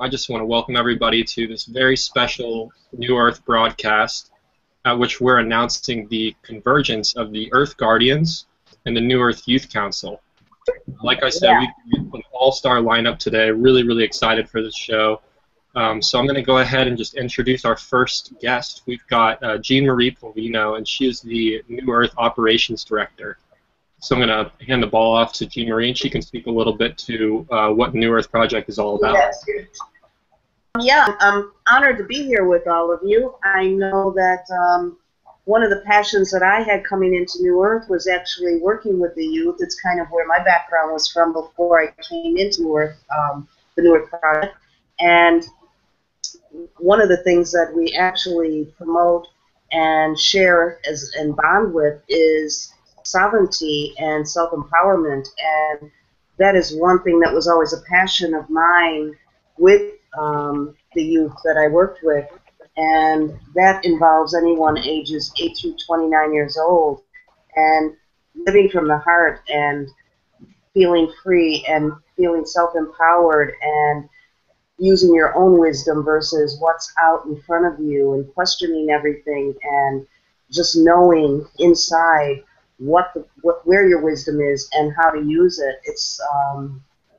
I just want to welcome everybody to this very special New Earth broadcast at which we're announcing the convergence of the Earth Guardians and the New Earth Youth Council. Like I said, we've an all-star lineup today. Really, really excited for this show. So I'm going to go ahead and just introduce our first guest. We've got Jean Marie Polino, and she is the New Earth Operations Director. So I'm going to hand the ball off to Jean Marie, and she can speak a little bit to what New Earth Project is all about. Yes. Yeah, I'm honored to be here with all of you. I know that one of the passions that I had coming into New Earth was actually working with the youth. It's kind of where my background was from before I came into New Earth, the New Earth Project. And one of the things that we actually promote and share and bond with is sovereignty and self-empowerment, and that is one thing that was always a passion of mine with the youth that I worked with, and that involves anyone ages 8 through 29 years old, and living from the heart and feeling free and feeling self-empowered and using your own wisdom versus what's out in front of you and questioning everything and just knowing inside where your wisdom is and how to use it. It's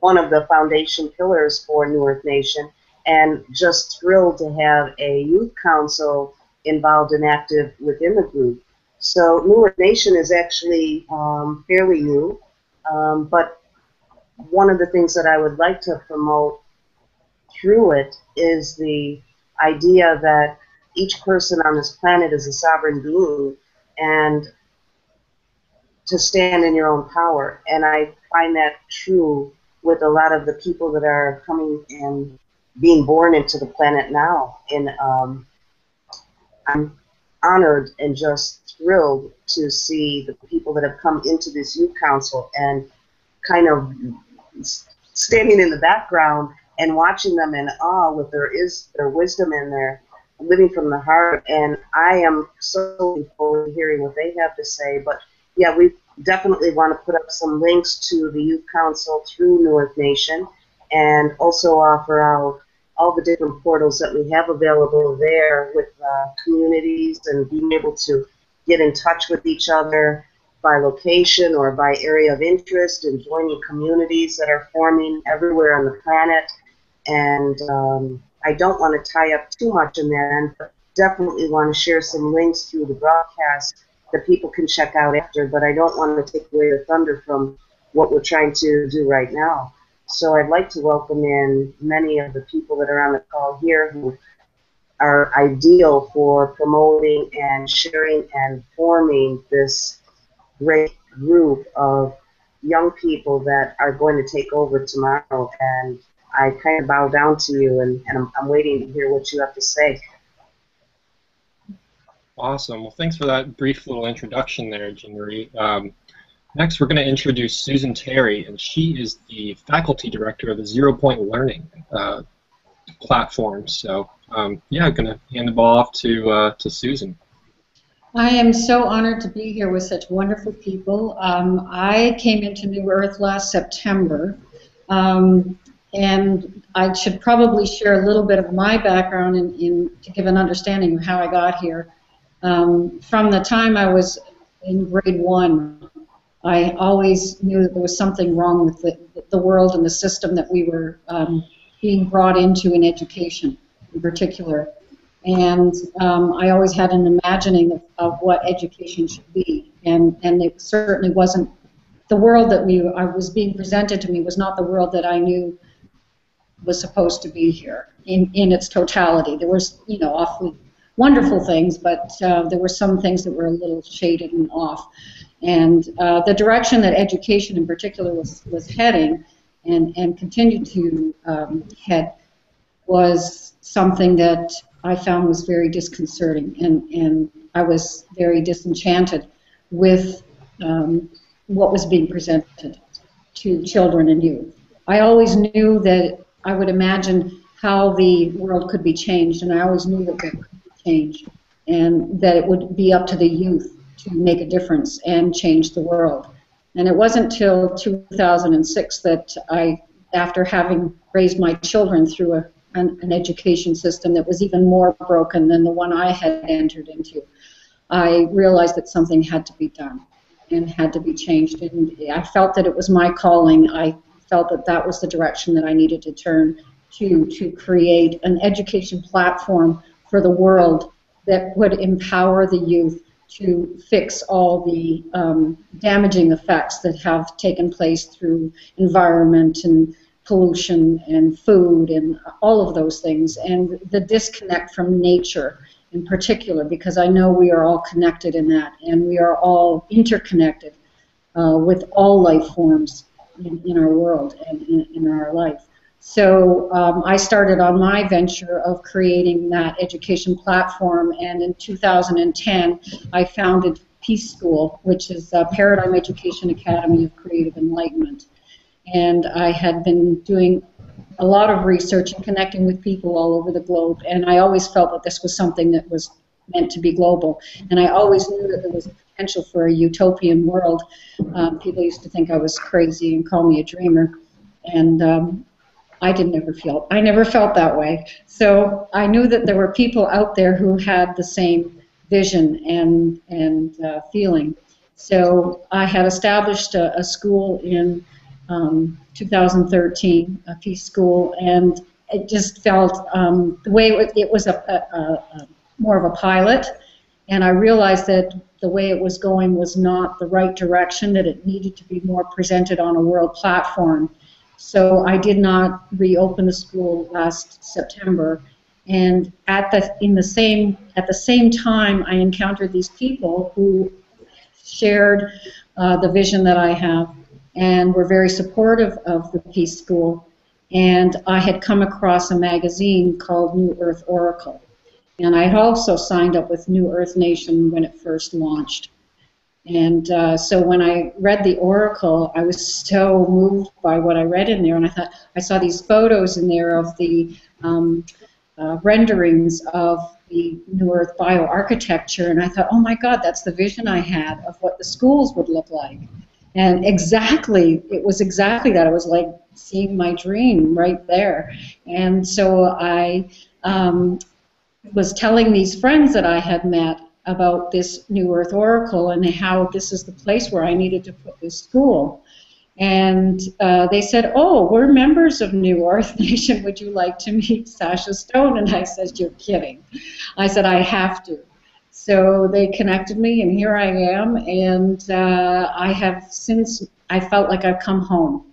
one of the foundation pillars for New Earth Nation, and just thrilled to have a youth council involved and active within the group. So New Earth Nation is actually fairly new, but one of the things that I would like to promote through it is the idea that each person on this planet is a sovereign being, and to stand in your own power. And I find that true with a lot of the people that are coming and being born into the planet now. And I'm honored and just thrilled to see the people that have come into this youth council and kind of standing in the background and watching them in awe with their wisdom and their living from the heart. And I am so looking forward to hearing what they have to say. But yeah, we definitely want to put up some links to the Youth Council through New Earth Nation, and also offer out all the different portals that we have available there with communities, and being able to get in touch with each other by location or by area of interest, and joining communities that are forming everywhere on the planet. And I don't want to tie up too much in that end, but definitely want to share some links through the broadcast that people can check out after, but I don't want to take away the thunder from what we're trying to do right now. So I'd like to welcome in many of the people that are on the call here who are ideal for promoting and sharing and forming this great group of young people that are going to take over tomorrow. And I kind of bow down to you, and I'm waiting to hear what you have to say. Awesome. Well, thanks for that brief little introduction there, Jean Marie. Next, we're going to introduce Susan Terry, and she is the faculty director of the 0 Point Learning platform. So, yeah, I'm going to hand the ball off to Susan. I am so honored to be here with such wonderful people. I came into New Earth last September, and I should probably share a little bit of my background to give an understanding of how I got here. From the time I was in grade 1, I always knew that there was something wrong with the world and the system that we were being brought into in education in particular. And I always had an imagining of what education should be. And it certainly wasn't the world that I was being presented to me was not the world that I knew was supposed to be here in its totality. There was, awfully wonderful things, but there were some things that were a little shaded and off. And the direction that education in particular was heading and continued to head was something that I found was very disconcerting, and I was very disenchanted with what was being presented to children and youth. I always knew that I would imagine how the world could be changed, and I always knew that there could be change, and that it would be up to the youth to make a difference and change the world. And it wasn't till 2006 that I, after having raised my children through a an education system that was even more broken than the one I had entered into. I realized that something had to be done and had to be changed, and I felt that it was my calling. I felt that that was the direction that I needed to turn to create an education platform for the world that would empower the youth to fix all the damaging effects that have taken place through environment and pollution and food and all of those things, and the disconnect from nature in particular, because I know we are all connected in that, and we are all interconnected with all life forms in our world and in our life. So I started on my venture of creating that education platform, and in 2010 I founded Peace School, which is a Paradigm Education Academy of Creative Enlightenment. And I had been doing a lot of research and connecting with people all over the globe, and I always felt that this was something that was meant to be global, and I always knew that there was potential for a utopian world. People used to think I was crazy and call me a dreamer, and I never felt that way. So I knew that there were people out there who had the same vision and feeling. So I had established a school in 2013, a Peace School, and it just felt the way it was more of a pilot, and I realized that the way it was going was not the right direction, that it needed to be more presented on a world platform. So I did not reopen the school last September, and at the same time I encountered these people who shared the vision that I have and were very supportive of the Peace School. And I had come across a magazine called New Earth Oracle, and I had also signed up with New Earth Nation when it first launched. And so when I read the Oracle, I was so moved by what I read in there, and I thought, I saw these photos in there of the renderings of the New Earth bioarchitecture, and I thought, oh my God, that's the vision I had of what the schools would look like. And it was exactly that. It was like seeing my dream right there. And so I was telling these friends that I had met about this New Earth Oracle and how this is the place where I needed to put this school. And they said, oh, we're members of New Earth Nation. Would you like to meet Sasha Stone? And I said, you're kidding. I said, I have to. So they connected me, and here I am. And I felt like I've come home.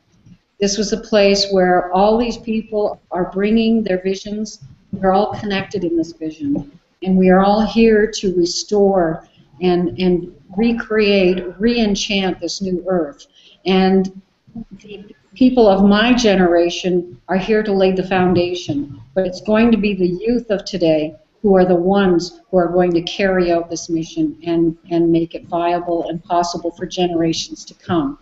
This was a place where all these people are bringing their visions. We're all connected in this vision. And we are all here to restore and recreate, re-enchant this new earth. And the people of my generation are here to lay the foundation. But it's going to be the youth of today who are the ones who are going to carry out this mission and make it viable and possible for generations to come.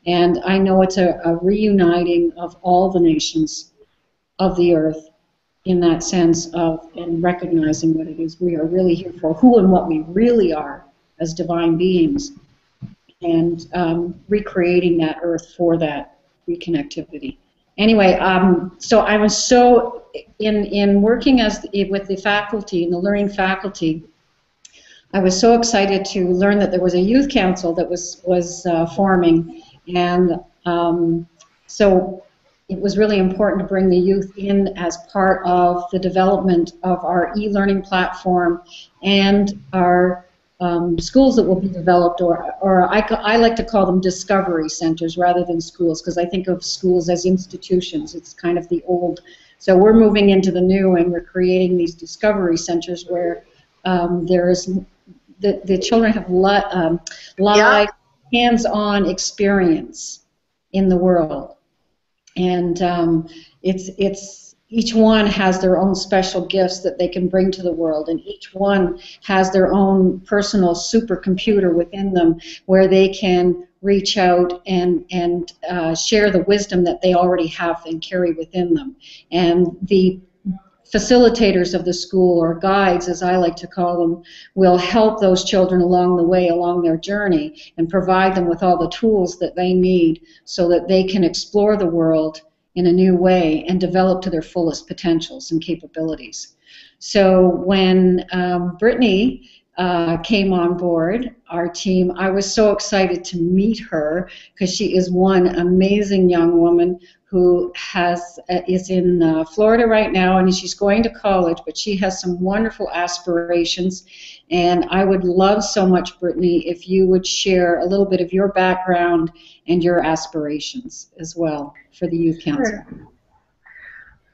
And I know it's a reuniting of all the nations of the earth in that sense of and recognizing what it is we are really here for, who and what we really are as divine beings, and recreating that earth for that reconnectivity. Anyway, so I was so, in working with the faculty, in the learning faculty, I was so excited to learn that there was a youth council that was forming, and so it was really important to bring the youth in as part of the development of our e-learning platform and our schools that will be developed, or I like to call them discovery centers rather than schools, because I think of schools as institutions. It's kind of the old. So we're moving into the new, and we're creating these discovery centers where there is the children have live, hands-on experience in the world, and it's each one has their own special gifts that they can bring to the world, and each one has their own personal supercomputer within them where they can reach out and share the wisdom that they already have and carry within them. And the facilitators of the school, or guides as I like to call them, will help those children along the way, along their journey, and provide them with all the tools that they need so that they can explore the world in a new way and develop to their fullest potentials and capabilities. So when Brittany came on board our team, I was so excited to meet her because she is one amazing young woman who is in Florida right now, and she's going to college, but she has some wonderful aspirations. And I would love so much, Brittany, if you would share a little bit of your background and your aspirations as well for the Youth Council. Sure.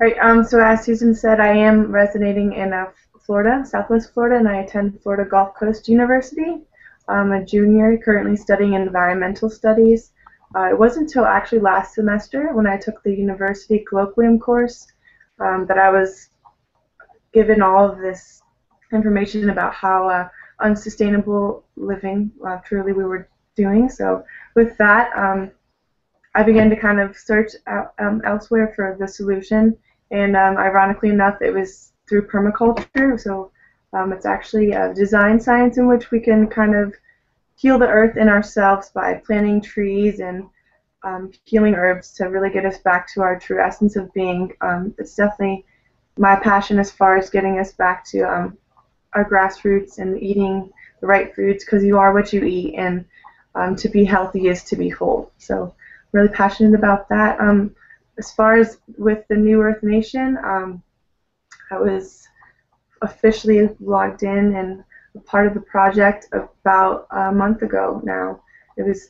Right, so as Susan said, I am residing in Florida, Southwest Florida, and I attend Florida Gulf Coast University. I'm a junior currently studying environmental studies. It wasn't until actually last semester when I took the university colloquium course that I was given all of this information about how unsustainable living truly we were doing. So with that, I began to kind of search out, elsewhere for the solution, and ironically enough, it was through permaculture. So it's actually a design science in which we can kind of heal the earth in ourselves by planting trees and healing herbs to really get us back to our true essence of being. It's definitely my passion as far as getting us back to our grassroots and eating the right foods, because you are what you eat, and to be healthy is to be whole. So really passionate about that. As far as with the New Earth Nation, I was officially logged in and a part of the project about a month ago now. It was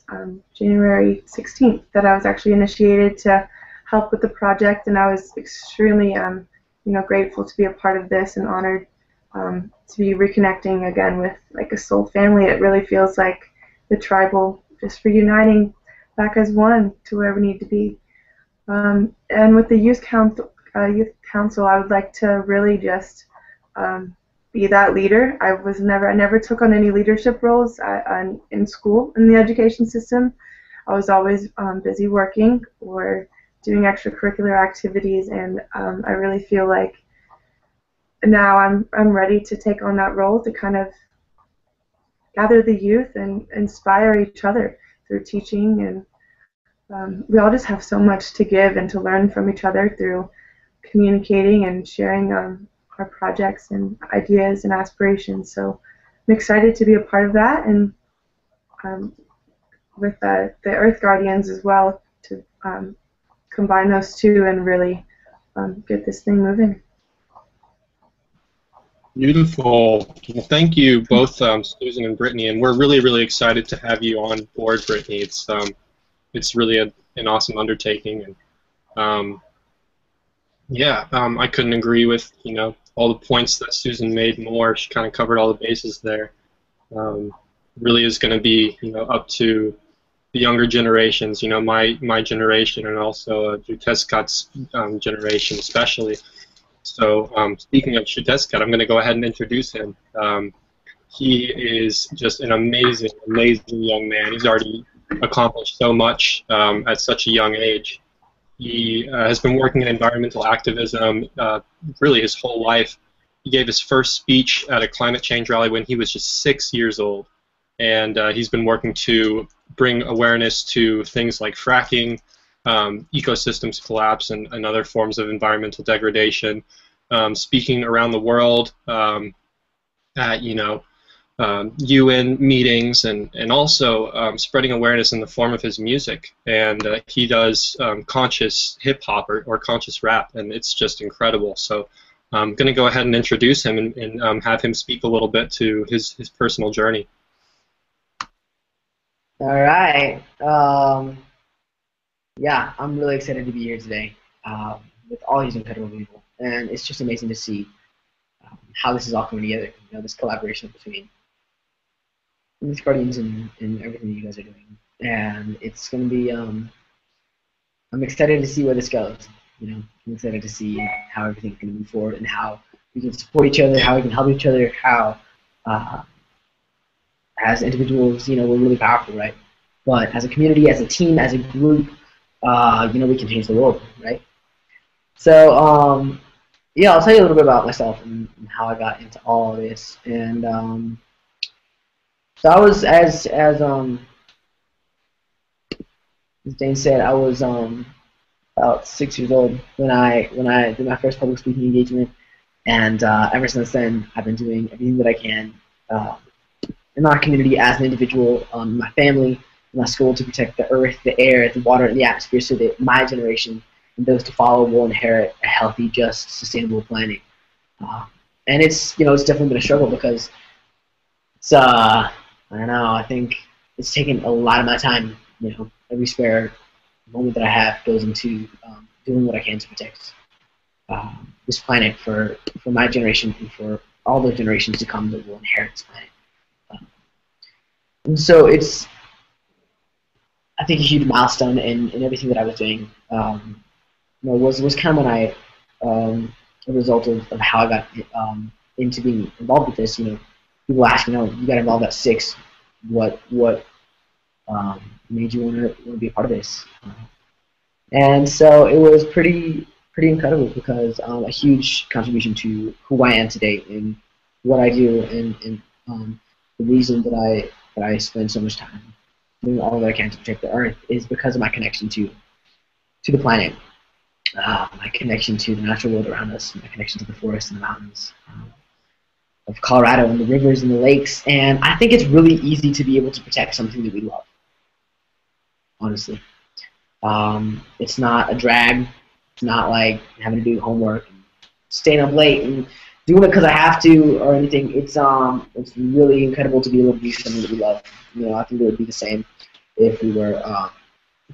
January 16th that I was actually initiated to help with the project, and I was extremely grateful to be a part of this and honored to be reconnecting again with like a soul family. It really feels like the tribal just reuniting back as one to where we need to be. And with the Youth Council, I would like to really just be that leader. I never took on any leadership roles in school, in the education system. I was always busy working or doing extracurricular activities, and I really feel like now I'm ready to take on that role to kind of gather the youth and inspire each other through teaching, and we all just have so much to give and to learn from each other through communicating and sharing our projects and ideas and aspirations. So I'm excited to be a part of that, and with the Earth Guardians as well, to combine those two and really get this thing moving. Beautiful. Well, thank you both, Susan and Brittany, and we're really, really excited to have you on board, Brittany. It's really an awesome undertaking, and I couldn't agree with all the points that Susan made more. She kind of covered all the bases there. Really is going to be up to the younger generations, my generation, and also Xiuhtezcat's generation especially. So speaking of Xiuhtezcat, I'm going to go ahead and introduce him. He is just an amazing, amazing young man. He's already accomplished so much at such a young age. He has been working in environmental activism really his whole life. He gave his first speech at a climate change rally when he was just 6 years old. And he's been working to bring awareness to things like fracking, ecosystems collapse, and other forms of environmental degradation. Speaking around the world at UN meetings, and also spreading awareness in the form of his music. And he does conscious hip hop or conscious rap, and it's just incredible. So I'm going to go ahead and introduce him and have him speak a little bit to his personal journey. All right. Yeah, I'm really excited to be here today with all these incredible people, and it's just amazing to see how this is all coming together. This collaboration between Youth Guardians and everything you guys are doing, and it's going to be. I'm excited to see where this goes. I'm excited to see how everything's going to move forward and how we can support each other, how we can help each other, how as individuals, we're really powerful, right? But as a community, as a team, as a group, we can change the world, right? So, yeah, I'll tell you a little bit about myself and how I got into all of this. And so I was, as Dane said, I was about 6 years old when I did my first public speaking engagement, and ever since then I've been doing everything that I can in our community as an individual, my family, my school, to protect the earth, the air, the water, and the atmosphere, so that my generation and those to follow will inherit a healthy, just, sustainable planet. And it's it's definitely been a struggle because it's I don't know, I think it's taken a lot of my time. Every spare moment that I have goes into doing what I can to protect this planet for my generation and for all the generations to come that will inherit this planet. And so it's, I think, a huge milestone in everything that I was doing. Was kind of when I, a result of how I got into being involved with this. People ask, you got involved at 6. What made you want to be a part of this? And so it was pretty incredible because a huge contribution to who I am today and what I do, and the reason that I spend so much time doing all that I can to protect the earth is because of my connection to the planet, my connection to the natural world around us, my connection to the forests and the mountains of Colorado and the rivers and the lakes. And I think it's really easy to be able to protect something that we love, honestly. It's not a drag. It's not like having to do homework and staying up late and doing it because I have to or anything. It's really incredible to be able to do something that we love. I think it would be the same if we were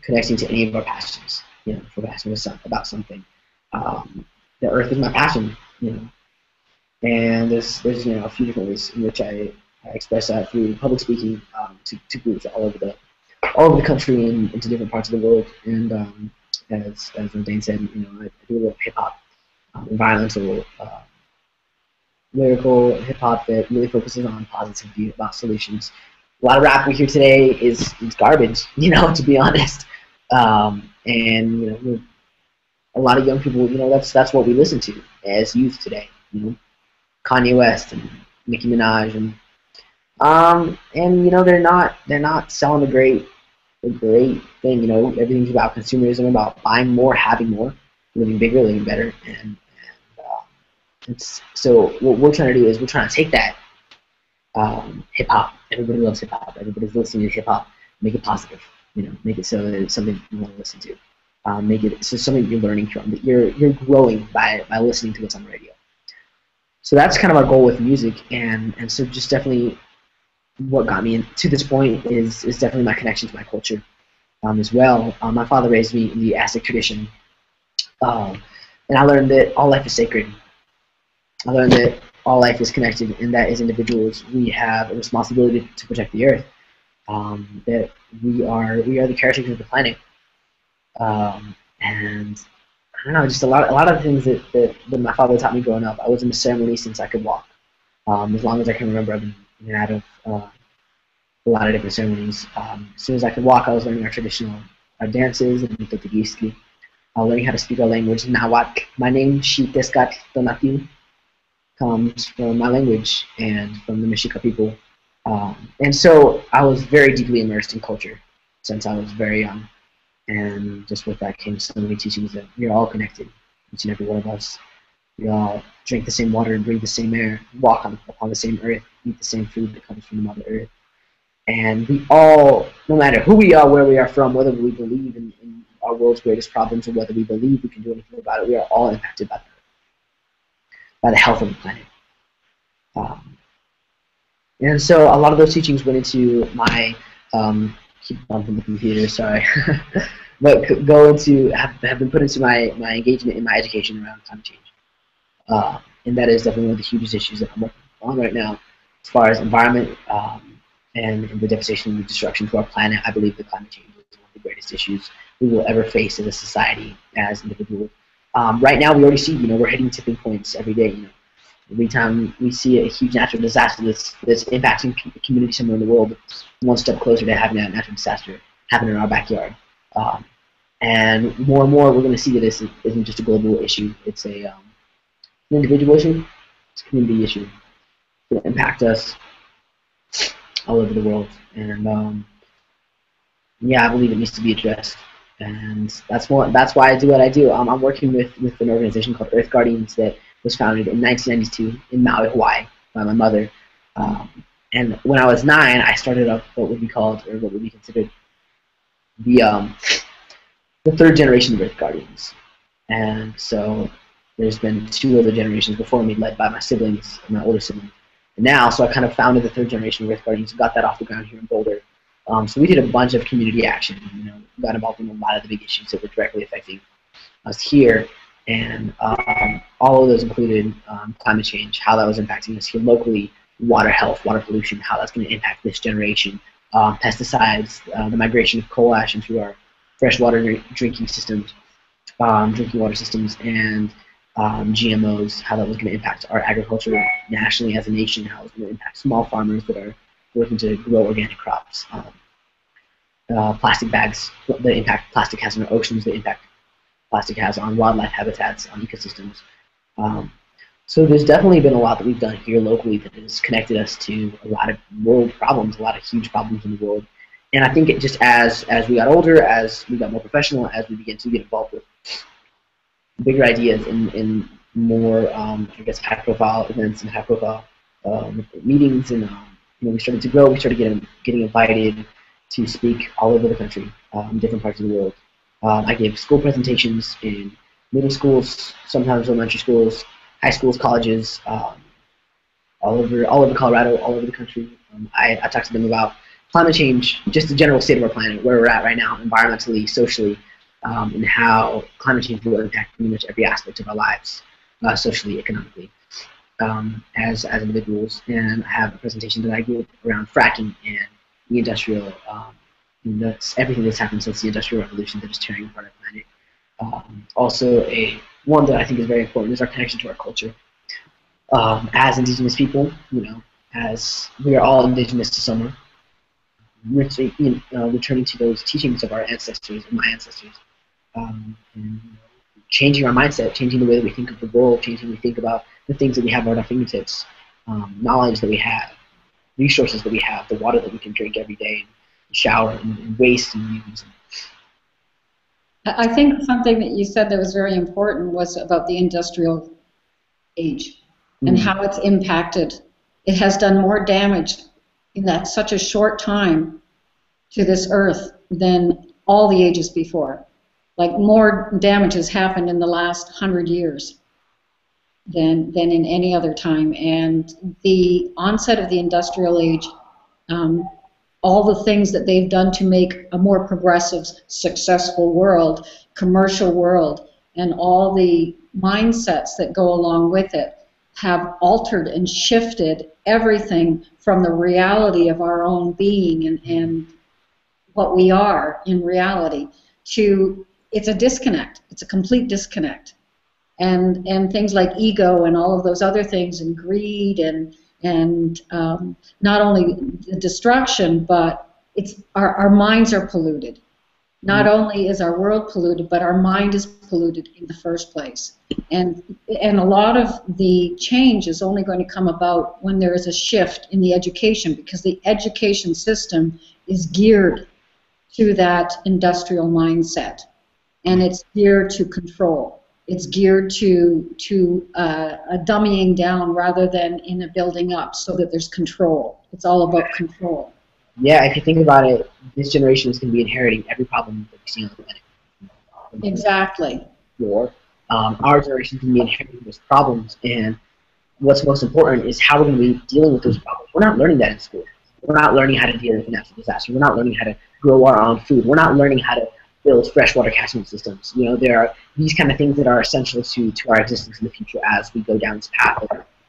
connecting to any of our passions. If we're passionate about something. The earth is my passion. And there's a few different ways in which I express that through public speaking to groups all over the country and into different parts of the world. And as Dane said, I do a little hip hop, environmental, lyrical hip hop that really focuses on positivity, about solutions. A lot of rap we hear today is garbage, to be honest. And a lot of young people, that's what we listen to as youth today. Kanye West and Nicki Minaj, and they're not selling a great thing. Everything's about consumerism, about buying more, having more, living bigger, living better, and so what we're trying to do is we're trying to take that hip hop. Everybody loves hip hop. Everybody's listening to hip hop. Make it positive. Make it so that it's something you want to listen to. Make it so something you're learning from, that you're growing by listening to what's on the radio. So that's kind of our goal with music, and so just definitely what got me to this point is definitely my connection to my culture as well. My father raised me in the Aztec tradition, and I learned that all life is sacred. I learned that all life is connected, and that as individuals we have a responsibility to protect the earth. That we are the caretakers of the planet, and I don't know, just a lot of the things that my father taught me growing up. I was in a ceremony since I could walk. As long as I can remember, I've been in and out of a lot of different ceremonies. As soon as I could walk, I was learning our dances and the learning how to speak our language. Nahuatl. My name, Xitescat Tonatiuh, comes from my language and from the Mexica people. And so I was very deeply immersed in culture since I was very young. And just with that came so many teachings that we're all connected, each and every one of us. We all drink the same water and breathe the same air, walk upon the same earth, eat the same food that comes from the Mother Earth. And we all, no matter who we are, where we are from, whether we believe in our world's greatest problems or whether we believe we can do anything about it, we are all impacted by the health of the planet. And so a lot of those teachings went into my keep bumping the computer, sorry. But have been put into my engagement in my education around climate change. And that is definitely one of the hugest issues that I'm working on right now. As far as environment and the devastation and the destruction to our planet, I believe that climate change is one of the greatest issues we will ever face as a society, as individuals. Right now we already see, we're hitting tipping points every day. Every time we see a huge natural disaster that's impacting community somewhere in the world, it's one step closer to having that natural disaster happen in our backyard. And more we're going to see that this isn't just a global issue. It's an individual issue. It's a community issue. It's going to impact us all over the world. And yeah, I believe it needs to be addressed. And that's why I do what I do. I'm working with an organization called Earth Guardians that was founded in 1992 in Maui, Hawaii, by my mother. And when I was 9, I started up what would be considered the third generation of Earth Guardians. And so there's been 2 other generations before me, led by my siblings, my older siblings. And now, so I kind of founded the 3rd generation of Earth Guardians and got that off the ground here in Boulder. So we did a bunch of community action, got involved in a lot of the big issues that were directly affecting us here. And all of those included climate change, how that was impacting us here locally, water health, water pollution, how that's going to impact this generation, pesticides, the migration of coal ash into our freshwater drinking systems, drinking water systems, and GMOs, how that was going to impact our agriculture nationally as a nation, how it was going to impact small farmers that are working to grow organic crops. Plastic bags, the impact plastic has on our oceans, the impact plastic has on wildlife habitats, on ecosystems. So there's definitely been a lot that we've done here locally that has connected us to a lot of world problems, a lot of huge problems in the world. And I think it just as we got older, as we got more professional, as we began to get involved with bigger ideas in more, I guess, high-profile events and high-profile meetings, and we started to grow. We started getting invited to speak all over the country, in different parts of the world. I gave school presentations in middle schools, sometimes elementary schools, high schools, colleges, all over Colorado, all over the country. I talked to them about climate change, just the general state of our planet, where we're at right now, environmentally, socially, and how climate change will impact pretty much every aspect of our lives, socially, economically, as individuals. And I have a presentation that I gave around fracking and the industrial, that's everything that's happened since the Industrial Revolution that is tearing apart our planet. Also, one that I think is very important is our connection to our culture. As Indigenous people, as we are all indigenous to somewhere, returning to those teachings of our ancestors and my ancestors, and changing our mindset, changing the way that we think of the world, changing the way we think about the things that we have at our fingertips, knowledge that we have, resources that we have, the water that we can drink every day, and shower, and waste and use. I think something that you said that was very important was about the industrial age and how it's impacted. It has done more damage in that such a short time to this earth than all the ages before. Like, more damage has happened in the last 100 years than in any other time. And the onset of the industrial age, all the things that they've done to make a more progressive, successful world, commercial world, and all the mindsets that go along with it have altered and shifted everything from the reality of our own being and what we are in reality to, it's a disconnect. It's a complete disconnect. And things like ego and all of those other things, and greed, and not only the destruction, but it's our minds are polluted. Not only is our world polluted, but our mind is polluted in the first place. And a lot of the change is only going to come about when there is a shift in the education, because the education system is geared to that industrial mindset, and it's geared to control. It's geared to a dummying down rather than in a building up, so that there's control. It's all about control. Yeah, if you think about it, this generation is going to be inheriting every problem that we see on the planet. Exactly. War. Our generation is going to be inheriting those problems, and what's most important is how we're going to be dealing with those problems. We're not learning that in school. We're not learning how to deal with natural disaster. We're not learning how to grow our own food. We're not learning how to build freshwater catchment systems. There are these kind of things that are essential to our existence in the future as we go down this path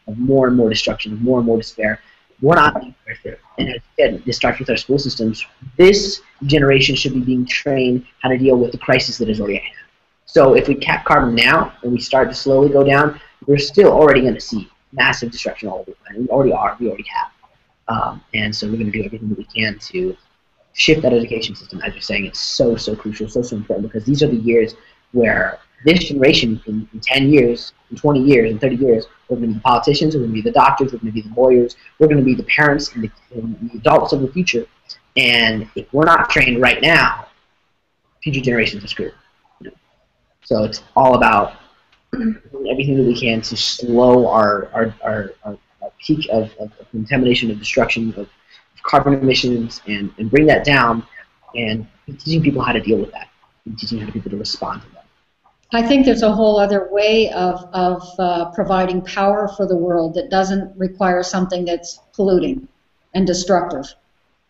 of more and more destruction, of more and more despair. We're not being prepared. And as I said, this starts with our school systems. This generation should be being trained how to deal with the crisis that is already at hand. So if we cap carbon now and we start to slowly go down, we're still already going to see massive destruction all over the planet. We already are. We already have. And so we're going to do everything that we can to shift that education system. As you're saying, it's so crucial, so important, because these are the years where this generation, in 10 years, in 20 years, in 30 years, we're going to be the politicians, we're going to be the doctors, we're going to be the lawyers, we're going to be the parents and the adults of the future. And if we're not trained right now future generations are screwed. You know? So it's all about doing everything that we can to slow our peak of contamination, of destruction, of carbon emissions, and bring that down, and teaching people how to deal with that, and teaching how people to respond to that. I think there's a whole other way of providing power for the world that doesn't require something that's polluting and destructive.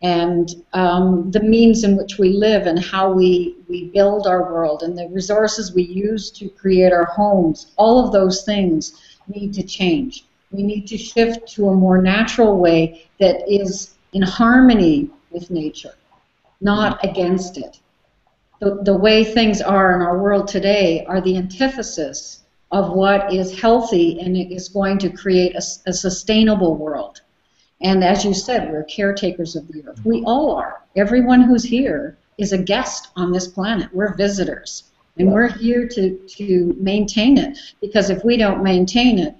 And the means in which we live and how we build our world and the resources we use to create our homes, all of those things need to change. We need to shift to a more natural way that is in harmony with nature, not against it. The way things are in our world today are the antithesis of what is healthy, and it is going to create a sustainable world. And as you said, we're caretakers of the earth. We all are. Everyone who's here is a guest on this planet. We're visitors. And we're here to maintain it, because if we don't maintain it,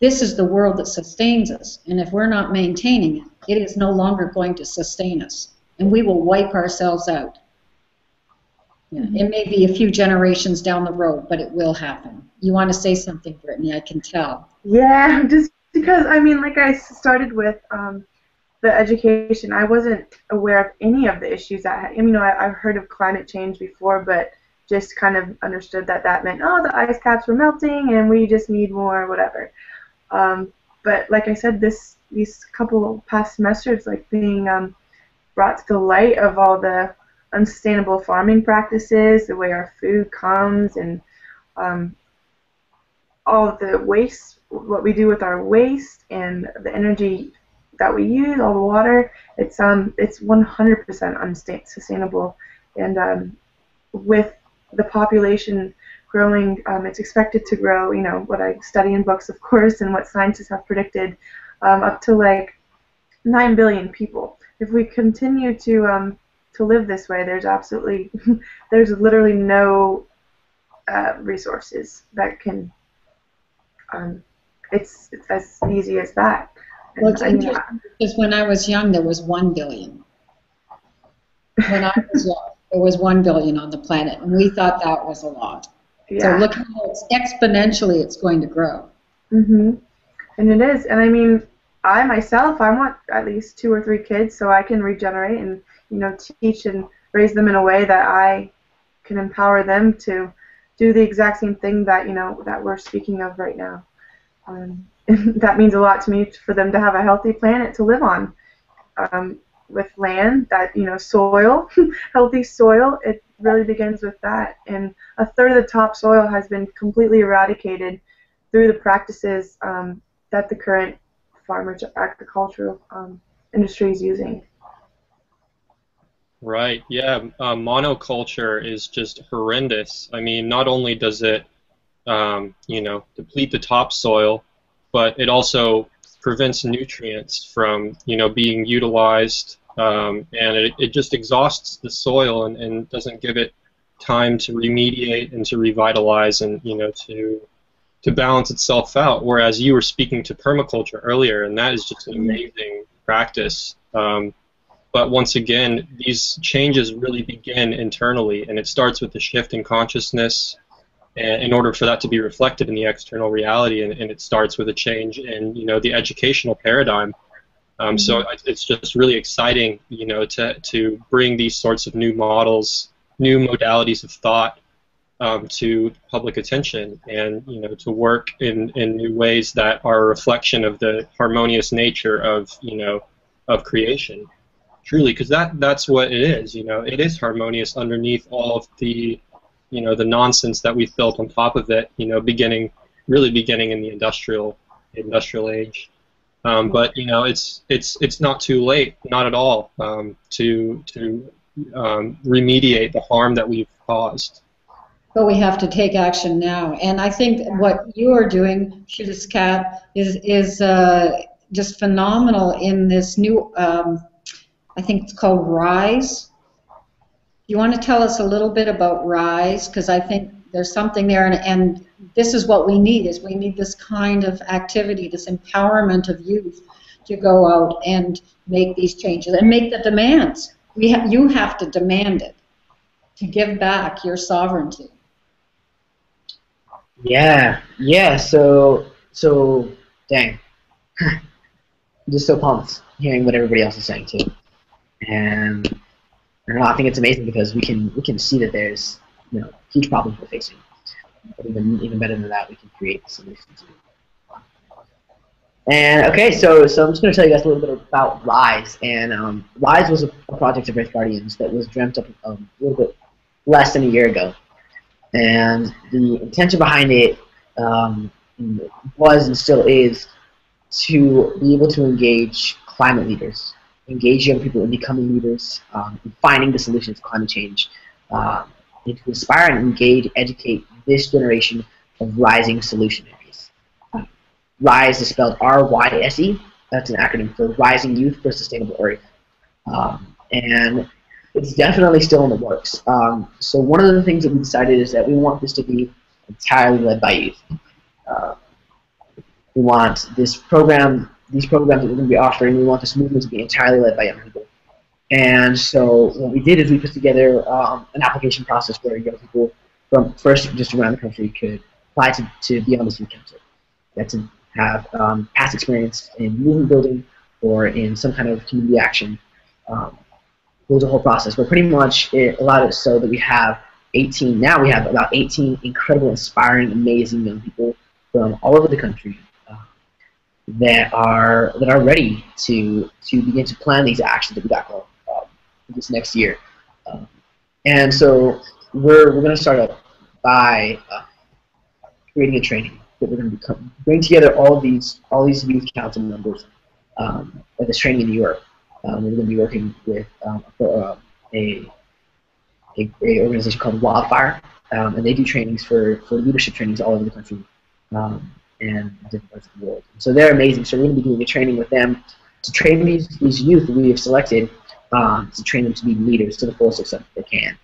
this is the world that sustains us. And if we're not maintaining it, it is no longer going to sustain us. And we will wipe ourselves out. Yeah. It may be a few generations down the road, but it will happen. You want to say something, Brittany? I can tell. Yeah, just because, I mean, like I started with the education, I wasn't aware of any of the issues that, I've heard of climate change before, but just kind of understood that meant, oh, the ice caps were melting and we just need more, whatever. But like I said, these couple past semesters, like being brought to the light of all the unsustainable farming practices, the way our food comes, and all of the waste, what we do with our waste, and the energy that we use, all the water, it's 100% unsustainable. And with the population growing, it's expected to grow, what I study in books, of course, and what scientists have predicted, up to like 9 billion people. If we continue to live this way, there's literally no resources that can. It's as easy as that. Well, it's interesting because when I was young, there was 1 billion. When I was young, there was 1 billion on the planet, and we thought that was a lot. Yeah. So look how exponentially it's going to grow. Mhm. And it is. And I mean, I myself, I want at least 2 or 3 kids so I can regenerate and teach and raise them in a way that I can empower them to do the exact same thing that that we're speaking of right now. That means a lot to me, for them to have a healthy planet to live on, with land, that soil, healthy soil. It really begins with that. And a third of the topsoil has been completely eradicated through the practices that the current farmers agricultural industry is using. Right, yeah, monoculture is just horrendous. I mean, not only does it, deplete the topsoil, but it also prevents nutrients from, being utilized, and it just exhausts the soil and doesn't give it time to remediate and to revitalize and, to balance itself out. Whereas you were speaking to permaculture earlier, and that is just an amazing practice. But once again, these changes really begin internally, and it starts with the shift in consciousness, and in order for that to be reflected in the external reality, and it starts with a change in the educational paradigm. So it's just really exciting, to bring these sorts of new models, new modalities of thought to public attention, and to work in new ways that are a reflection of the harmonious nature of creation. Truly, because that's what it is. It is harmonious underneath all of the, the nonsense that we've built on top of it. Really beginning in the industrial age. But it's not too late, not at all, to remediate the harm that we've caused. But we have to take action now, and I think what you are doing, Shootist Cat, is just phenomenal in this new. I think it's called RISE. You want to tell us a little bit about RISE, because I think there's something there, and this is what we need. Is we need this kind of activity, this empowerment of youth to go out and make these changes and make the demands. You have to demand it. to give back your sovereignty? Yeah. So dang. I'm just so pumped hearing what everybody else is saying too. And I don't know, I think it's amazing because we can see that there's huge problems we're facing. But even better than that, we can create solutions. And okay, so I'm just going to tell you guys a little bit about RISE. And RISE was a project of Earth Guardians that was dreamt up a little bit less than a year ago. And the intention behind it was and still is to be able to engage climate leaders, engage young people in becoming leaders, in finding the solutions to climate change, and to inspire and engage, educate this generation of rising solutionaries. RISE is spelled R-Y-S-E. That's an acronym for Rising Youth for a Sustainable Earth. And it's definitely still in the works. So one of the things that we decided is that we want this to be entirely led by youth. We want these programs that we're going to be offering, we want this movement to be entirely led by young people. And so what we did is we put together an application process where young people from first just around the country could apply to be on this youth council. That's to have past experience in movement building or in some kind of community action. It was a whole process, but pretty much it allowed it so that we have 18, now we have about 18 incredible, inspiring, amazing young people from all over the country that are ready to begin to plan these actions that we got going this next year. And so we're going to start up by creating a training that we're going to bring together all these youth council members at this training in New York. We're going to be working with a organization called Wildfire, and they do trainings for leadership trainings all over the country and different parts of the world. So they're amazing. So we're going to be doing a training with them to train these youth that we have selected to train them to be leaders to the fullest extent that they can.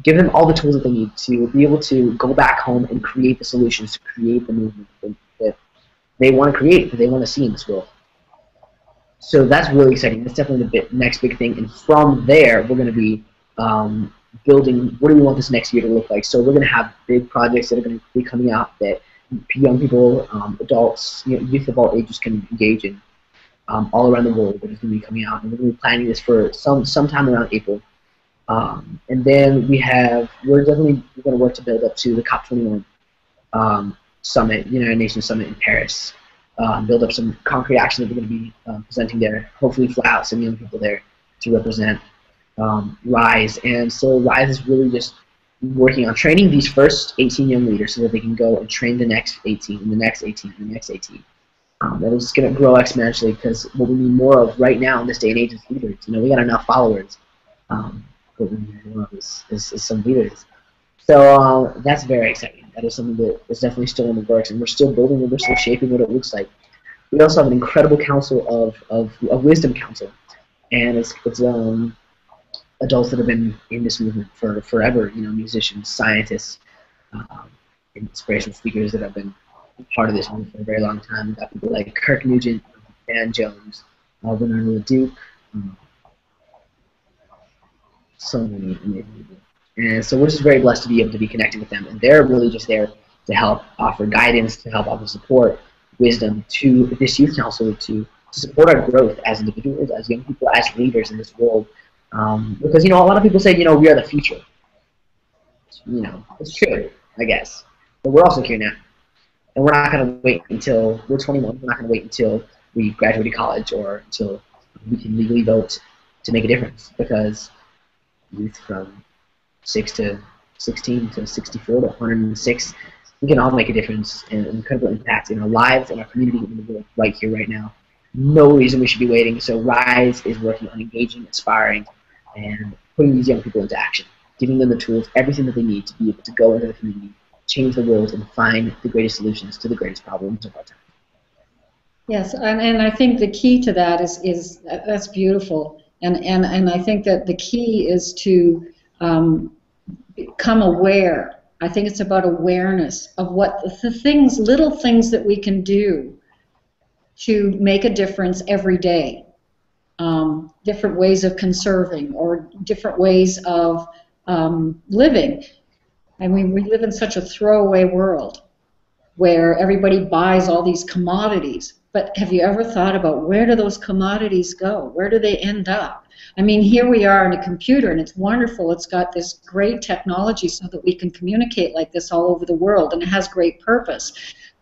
Give them all the tools that they need to be able to go back home and create the solutions, to create the movement that they want to create, that they want to see in this world. So that's really exciting. That's definitely the next big thing. And from there, we're going to be building, what do we want this next year to look like? So we're going to have big projects that are going to be coming out that young people, adults, youth of all ages can engage in all around the world. That is going to be coming out. And we're going to be planning this for sometime around April. And then we're definitely going to work to build up to the COP21 summit, United Nations Summit in Paris. Build up some concrete action that we're going to be presenting there. Hopefully fly out some young people there to represent RISE. And so RISE is really just working on training these first 18 young leaders so that they can go and train the next 18, and the next 18, and the next 18. That is going to grow exponentially, because what we need more of right now in this day and age is leaders. We got enough followers. What we need more of is some leaders. So that's very exciting. That is something that is definitely still in the works, and we're still building and we're still shaping what it looks like. We also have an incredible council of wisdom council, and it's adults that have been in this movement for forever. Musicians, scientists, inspirational speakers that have been part of this movement for a very long time. We've got people like Kirk Nugent, Dan Jones, Winona Duke, so many amazing people. And so we're just very blessed to be able to be connected with them. And they're really just there to help offer guidance, to help offer support, wisdom to this youth council to support our growth as individuals, as young people, as leaders in this world. Because, a lot of people say, we are the future. It's true, I guess. But we're also here now. And we're not going to wait until we're 21. We're not going to wait until we graduate college or until we can legally vote to make a difference. Because youth from 6 to 16 to 64 to 106, we can all make a difference and an incredible impact in our lives, in our community, in the world, right here, right now. No reason we should be waiting. So RISE is working on engaging, inspiring, and putting these young people into action, giving them the tools, everything that they need to be able to go into the community, change the world, and find the greatest solutions to the greatest problems of our time. Yes, and I think the key to that is that's beautiful, and I think that the key is to become aware. I think it's about awareness of what the little things that we can do to make a difference every day. Different ways of conserving, or different ways of living. I mean, we live in such a throwaway world where everybody buys all these commodities. But have you ever thought about where do those commodities go? Where do they end up? I mean, here we are in a computer, and it's wonderful. It's got this great technology so that we can communicate like this all over the world, and it has great purpose.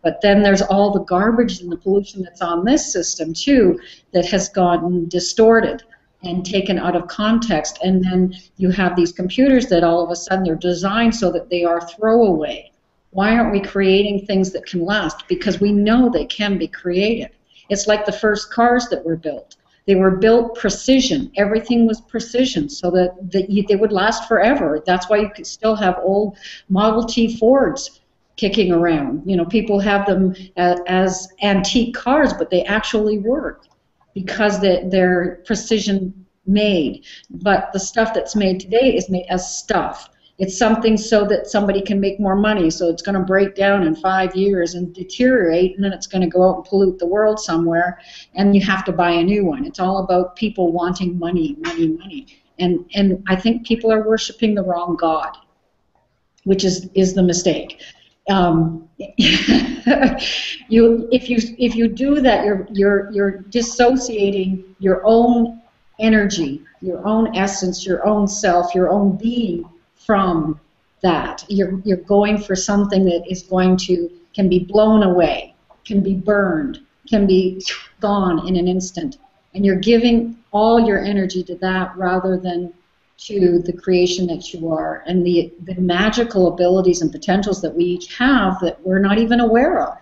But then there's all the garbage and the pollution that's on this system, too, that has gotten distorted and taken out of context. And then you have these computers that all of a sudden they're designed so that they are throwaway. Why aren't we creating things that can last? Because we know they can be created. It's like the first cars that were built. They were built precision. Everything was precision so that they would last forever. That's why you could still have old Model T Fords kicking around. You know, people have them as antique cars, but they actually work because they're precision made. But the stuff that's made today is made as stuff. It's something so that somebody can make more money, so it's going to break down in 5 years and deteriorate, and then it's going to go out and pollute the world somewhere, and you have to buy a new one. It's all about people wanting money, money, money. And I think people are worshiping the wrong God, which is the mistake. If you do that, you're dissociating your own energy, your own essence, your own self, your own being from that. You're going for something that is can be blown away, can be burned, can be gone in an instant, and you're giving all your energy to that rather than to the creation that you are and the magical abilities and potentials that we each have that we're not even aware of.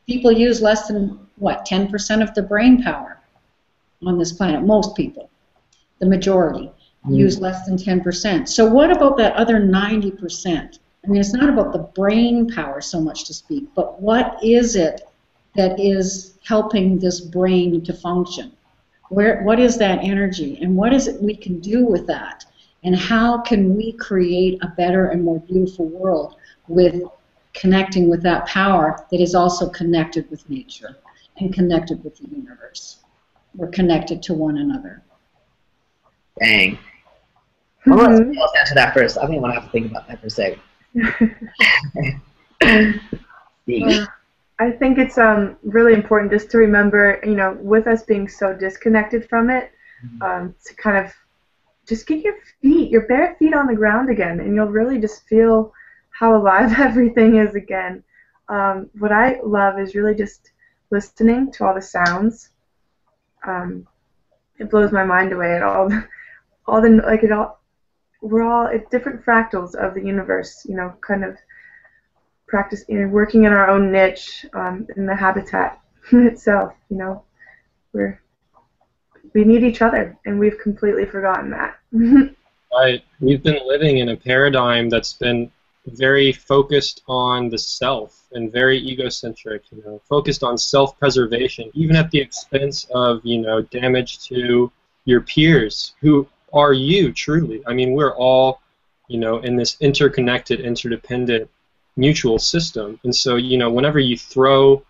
People use less than, 10% of the brain power on this planet. Most people, the majority, use less than 10%. So what about that other 90%? I mean, it's not about the brain power so much to speak, but what is it that is helping this brain to function? What is that energy, and what is it we can do with that? And how can we create a better and more beautiful world with connecting with that power that is also connected with nature and connected with the universe? We're connected to one another. Dang. I'll let somebody else answer that first. I think I'm going to have to think about that for a second. I think it's really important just to remember, with us being so disconnected from it, to kind of just get your bare feet on the ground again, and you'll really just feel how alive everything is again. What I love is really just listening to all the sounds. It blows my mind away at we're all at different fractals of the universe, kind of practice, working in our own niche in the habitat itself. We need each other, and we've completely forgotten that. Right. We've been living in a paradigm that's been very focused on the self and very egocentric, focused on self-preservation, even at the expense of, damage to your peers who are you truly. I mean, we're all, in this interconnected, interdependent, mutual system. And so, whenever you throw,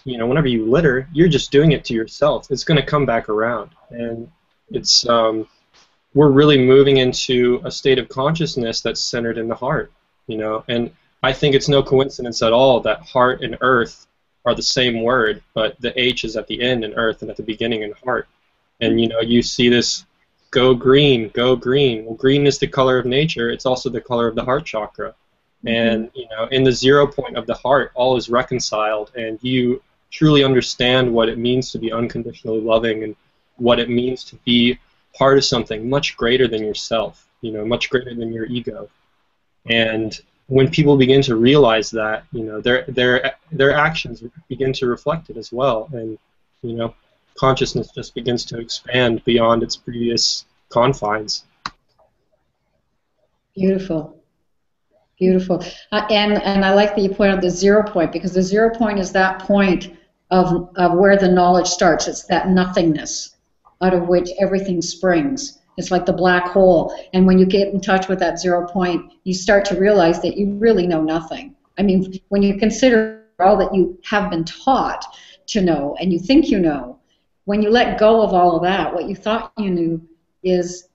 whenever you litter, you're just doing it to yourself. It's going to come back around. And it's, we're really moving into a state of consciousness that's centered in the heart, And I think it's no coincidence at all that heart and earth are the same word, but the H is at the end in earth and at the beginning in heart. And, you see this, go green, go green. Well, green is the color of nature. It's also the color of the heart chakra. And, in the 0 point of the heart, all is reconciled, and you truly understand what it means to be unconditionally loving and what it means to be part of something much greater than yourself, much greater than your ego. And when people begin to realize that, their actions begin to reflect it as well. And, consciousness just begins to expand beyond its previous confines. Beautiful. Beautiful. And I like that you point out the 0 point, because the 0 point is that point of where the knowledge starts. It's that nothingness out of which everything springs. It's like the black hole. And when you get in touch with that 0 point, you start to realize that you really know nothing. I mean, when you consider all that you have been taught to know and you think you know, when you let go of all of that, what you thought you knew is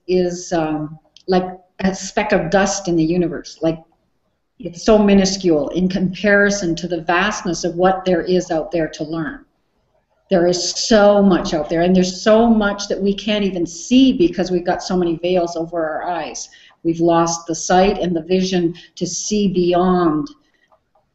like a speck of dust in the universe. Like, it's so minuscule in comparison to the vastness of what there is out there to learn. There is so much out there, and there's so much that we can't even see because we've got so many veils over our eyes. We've lost the sight and the vision to see beyond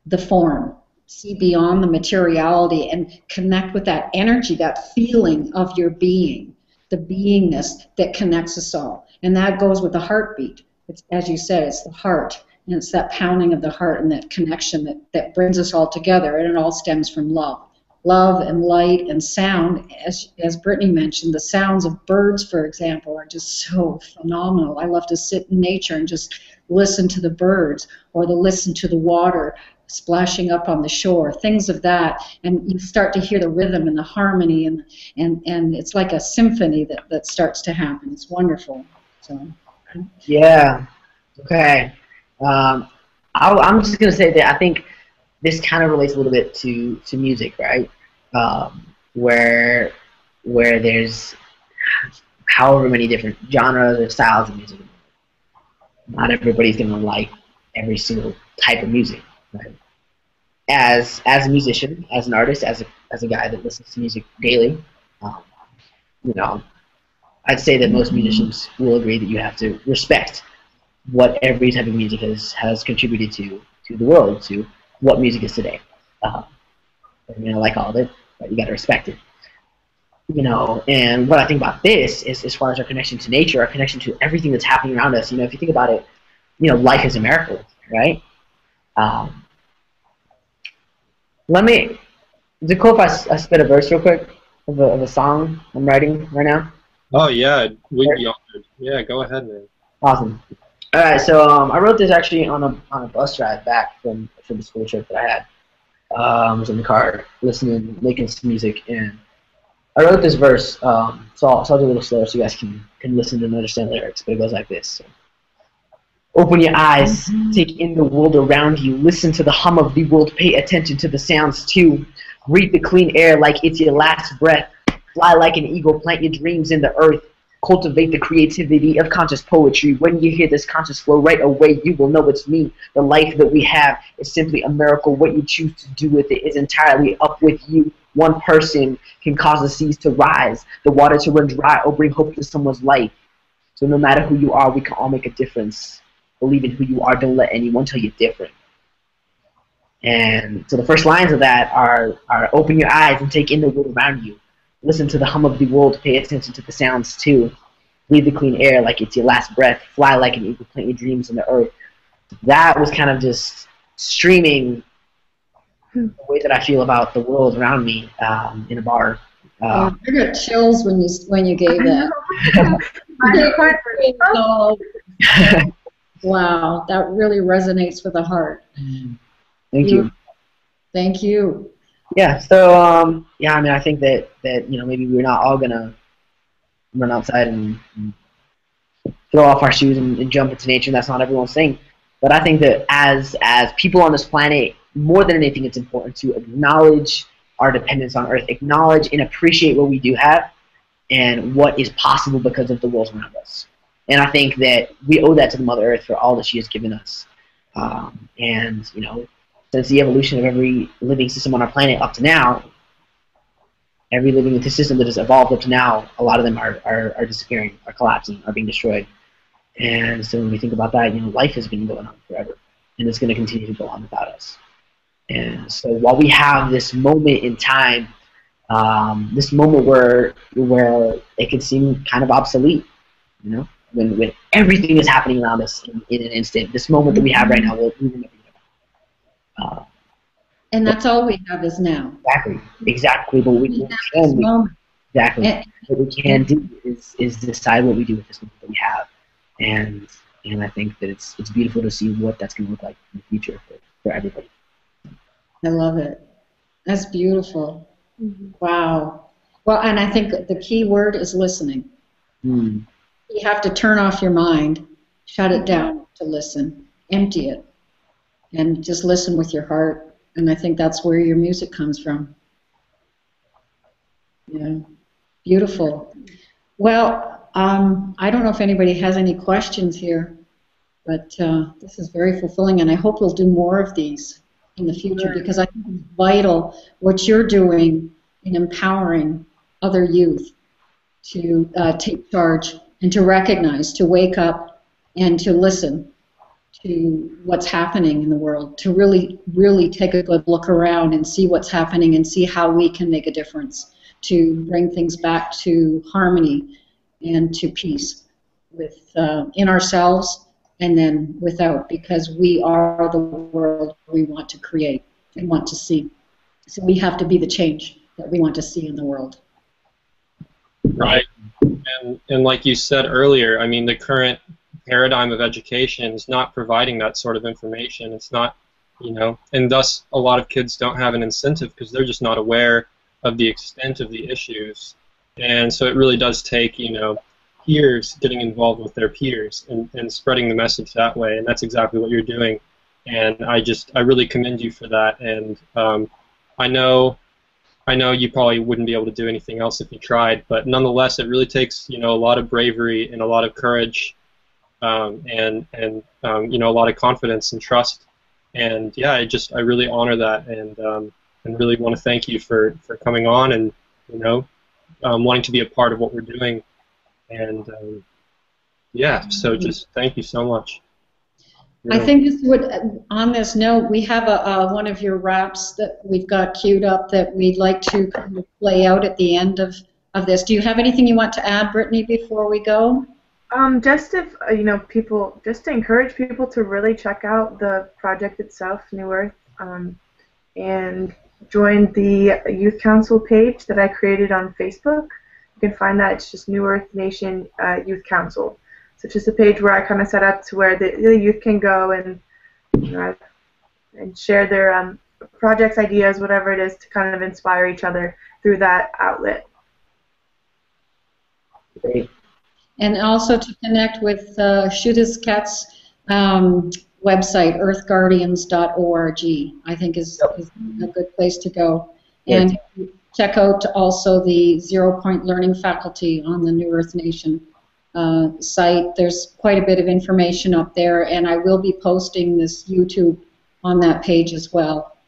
the form, see beyond the materiality, and connect with that energy, that feeling of your being, the beingness that connects us all. And that goes with the heartbeat. It's, as you said, it's the heart. And it's that pounding of the heart and that connection that brings us all together, and it all stems from love. Love and light and sound, as Brittany mentioned, the sounds of birds, for example, are just so phenomenal. I love to sit in nature and just listen to the birds, or to listen to the water splashing up on the shore, things of that, and you start to hear the rhythm and the harmony, and it's like a symphony that starts to happen. It's wonderful. So. Yeah. Okay. I'm just going to say that I think this kind of relates a little bit to music, right? Where there's however many different genres or styles of music. Not everybody's going to like every single type of music, right? As a musician, as an artist, as a guy that listens to music daily, you know, I'd say that most musicians will agree that you have to respect what every type of music has contributed to the world, to what music is today. You know, like all of it, but you got to respect it. You know, and what I think about this is, as far as our connection to nature, our connection to everything that's happening around us. You know, if you think about it, you know, life is a miracle, right? Is it cool if I spit a verse real quick of a song I'm writing right now? Oh yeah, we'd be honored. Yeah, go ahead, man. Awesome. All right, so I wrote this actually on a bus ride back from the school trip that I had. I was in the car listening, making some music, and I wrote this verse. So I'll do a little slower so you guys can listen and understand the lyrics. But it goes like this. So, open your eyes, take in the world around you, listen to the hum of the world, pay attention to the sounds too. Breathe the clean air like it's your last breath. Fly like an eagle, plant your dreams in the earth. Cultivate the creativity of conscious poetry. When you hear this conscious flow, right away you will know it's me. The life that we have is simply a miracle. What you choose to do with it is entirely up with you. One person can cause the seas to rise, the water to run dry, or bring hope to someone's life. So no matter who you are, we can all make a difference. Believe in who you are. Don't let anyone tell you different. And so the first lines of that are open your eyes and take in the world around you. Listen to the hum of the world. Pay attention to the sounds too. Breathe the clean air like it's your last breath. Fly like an eagle. Plant your dreams in the earth. That was kind of just streaming the way that I feel about the world around me in a bar. I got chills when you gave that. Wow, that really resonates with the heart. Thank you. Thank you. Yeah, so yeah, I mean, I think that you know, maybe we're not all gonna run outside and throw off our shoes and jump into nature. That's not everyone's thing. But I think that as people on this planet, more than anything, it's important to acknowledge our dependence on Earth, acknowledge and appreciate what we do have, and what is possible because of the world around us. And I think that we owe that to the Mother Earth for all that she has given us. And you know, since the evolution of every living system on our planet up to now, every living system that has evolved up to now, a lot of them are disappearing, are collapsing, are being destroyed. And so when we think about that, you know, life has been going on forever, and it's going to continue to go on without us. And so while we have this moment in time, this moment where it can seem kind of obsolete, you know, when everything is happening around us in an instant, this moment that we have right now, we will never get back. And that's all we have is now. Exactly. But what we can do is decide what we do with this moment that we have, and I think that it's beautiful to see what that's going to look like in the future for everybody. I love it. That's beautiful. Wow. Well, and I think the key word is listening. You have to turn off your mind, shut it down to listen, empty it, and just listen with your heart. And I think that's where your music comes from. Yeah, beautiful. Well, I don't know if anybody has any questions here. But this is very fulfilling, and I hope we'll do more of these in the future, because I think it's vital what you're doing in empowering other youth to take charge and to recognize, to wake up and to listen to what's happening in the world, to really, really take a good look around and see what's happening and see how we can make a difference to bring things back to harmony and to peace with in ourselves and then without, because we are the world we want to create and want to see. So we have to be the change that we want to see in the world. Right. And like you said earlier, I mean, the current paradigm of education is not providing that sort of information. It's not, you know, and thus a lot of kids don't have an incentive because they're just not aware of the extent of the issues. And so it really does take, you know, peers getting involved with their peers and spreading the message that way, and that's exactly what you're doing. And I really commend you for that. And I know you probably wouldn't be able to do anything else if you tried, but nonetheless, it really takes, you know, a lot of bravery and a lot of courage, and you know, a lot of confidence and trust. And yeah, I really honor that, and really want to thank you for coming on and, you know, wanting to be a part of what we're doing. And yeah, so just thank you so much. I think this would, on this note, we have one of your raps that we've got queued up that we'd like to kind of play out at the end of this. Do you have anything you want to add, Brittany, before we go? Just if you know, people, just to encourage people to really check out the project itself, New Earth, and join the Youth Council page that I created on Facebook. You can find that. It's just New Earth Nation Youth Council. So it's just a page where I kind of set up to where the youth can go and share their projects, ideas, whatever it is, to kind of inspire each other through that outlet. Great. And also to connect with Shudas Kat's website, earthguardians.org, I think is a good place to go. And check out also the 0 Point Learning faculty on the New Earth Nation site. There's quite a bit of information up there, and I will be posting this YouTube on that page as well.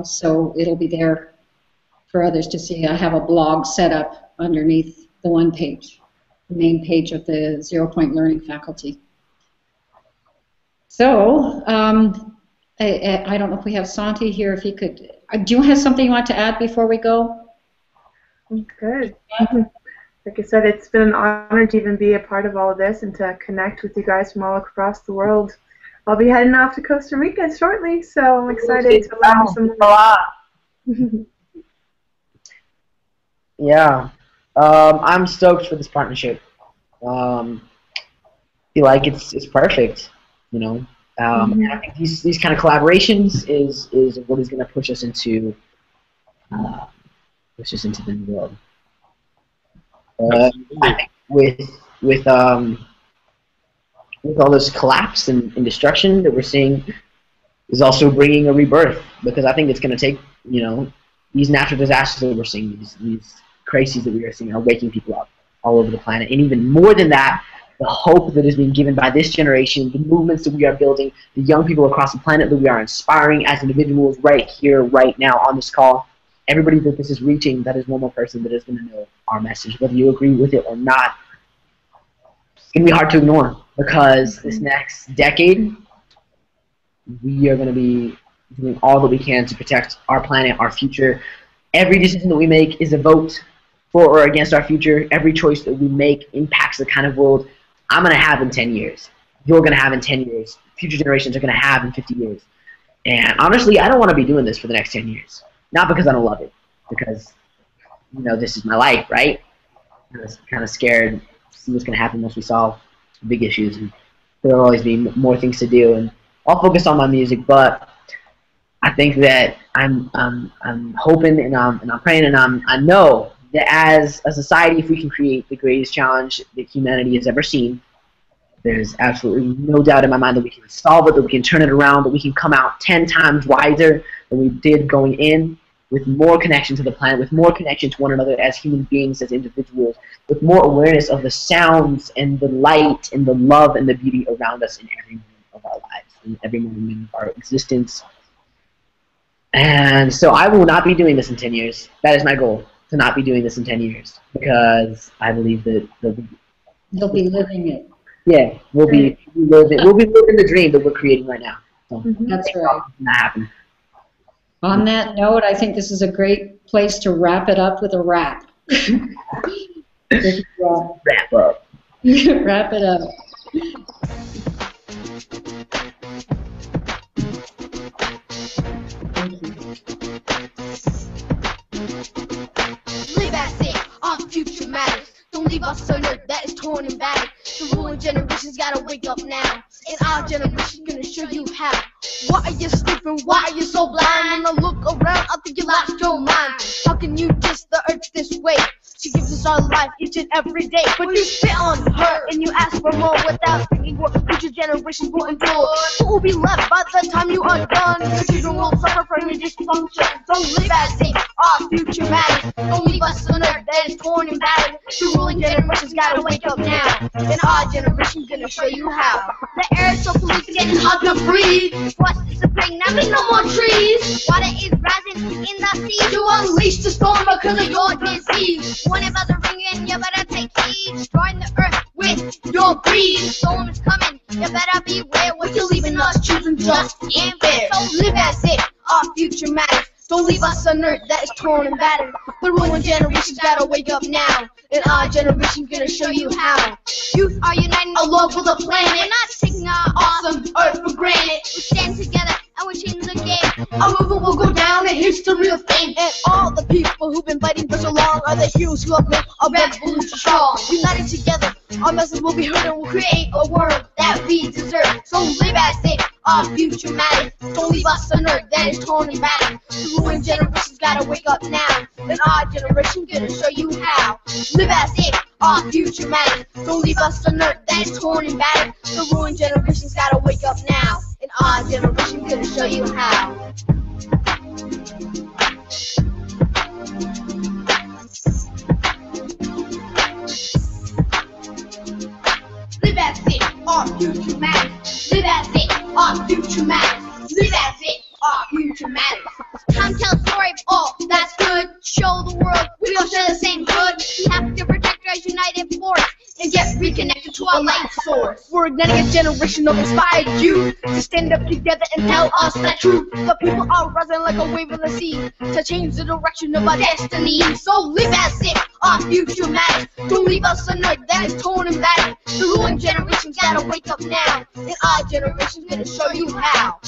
So it'll be there for others to see. I have a blog set up underneath the one page, the main page of the 0 Point Learning faculty. So I don't know if we have Santi here. If he could, do you have something you want to add before we go? Good. Like I said, it's been an honor to even be a part of all of this and to connect with you guys from all across the world. I'll be heading off to Costa Rica shortly, so I'm excited to learn some more. Yeah, I'm stoked for this partnership. I feel like it's perfect, you know. And I think these kind of collaborations is what is going to push us into the new world. I think with all this collapse and destruction that we're seeing, is also bringing a rebirth, because I think it's going to take, you know, these natural disasters that we're seeing, these crises that we are seeing, are waking people up all over the planet, and even more than that, the hope that is being given by this generation, the movements that we are building, the young people across the planet that we are inspiring as individuals right here, right now on this call. Everybody that this is reaching, that is one more person that is going to know our message. Whether you agree with it or not, it's going to be hard to ignore, because this next decade, we are going to be doing all that we can to protect our planet, our future. Every decision that we make is a vote for or against our future. Every choice that we make impacts the kind of world I'm going to have in 10 years. You're going to have in 10 years. Future generations are going to have in 50 years. And honestly, I don't want to be doing this for the next 10 years. Not because I don't love it, because, you know, this is my life, right? I was kind of scared to see what's going to happen once we solve big issues. And there'll always be more things to do. And I'll focus on my music, but I think that I'm hoping and I'm praying and I know that as a society, if we can create the greatest challenge that humanity has ever seen, there's absolutely no doubt in my mind that we can solve it, that we can turn it around, that we can come out 10 times wiser than we did going in, with more connection to the planet, with more connection to one another as human beings, as individuals, with more awareness of the sounds and the light and the love and the beauty around us in every moment. our lives and every moment of our existence. And so I will not be doing this in 10 years. That is my goal, to not be doing this in 10 years, because I believe that You'll be living it. yeah, we'll be living the dream that we're creating right now. So That's right. that happen. On that note, I think this is a great place to wrap it up with a rap. Wrap up. Wrap it up. Live as it, our future matters. Don't leave us under that is torn and battered. The ruling generation's gotta wake up now, and our generation's gonna show you how. Why are you sleeping? Why are you so blind? When I look around, I think you lost your mind. How can you diss the earth this way? She gives us our life each and every day, but you spit on her and you ask for more without thinking what future generations will endure. Who will be left by the time you are done? Your children will suffer from your dysfunction. Don't live as if our future matters. Don't leave us on earth that is torn and battered. The ruling generation's gotta wake up now, and our generation's gonna show you how. The air is so polluted, it's getting hard to breathe. What's disappearing? Now there's no more trees. Water is rising in the sea to unleash the storm because of your disease. Whenever the ringing, you better take heed. Destroying the earth with your greed. Storm is coming, you better beware what you're leaving us choosing just and fair. So live as if our future matters. Don't leave us on earth that is torn and battered. The ruling generation's gotta wake up now, and our generation's gonna show you how. Youth are uniting all over the planet. We're not taking our awesome earth for granted. We stand together and we change the game. Our movement will go down in history of fame. And all the people who've been fighting for so long are the heroes who have made our revolution strong. United together, our message will be heard and we'll create a world that we deserve. So live as if our future matters. Don't leave us on earth that is torn and battered. The ruling generation's gotta wake up now, and our generation gonna show you how. Live as if our future matters. Don't leave us on earth that is torn and battered. The ruling generation's gotta wake up now, and our generation gonna show you how. Live as it, our future matters. Live as it, our future matters. Live as it, our future matters. Time to tell a story of all that's good. Show the world we all share the same hood. We have to protect our united force and get reconnected to our light source. We're igniting a generation of inspired youth to stand up together and tell us the truth. The people are rising like a wave in the sea to change the direction of our destiny. So live as if our future matters. Don't leave us on earth that is torn and battered. The ruling generation's gotta wake up now, and our generation's gonna show you how.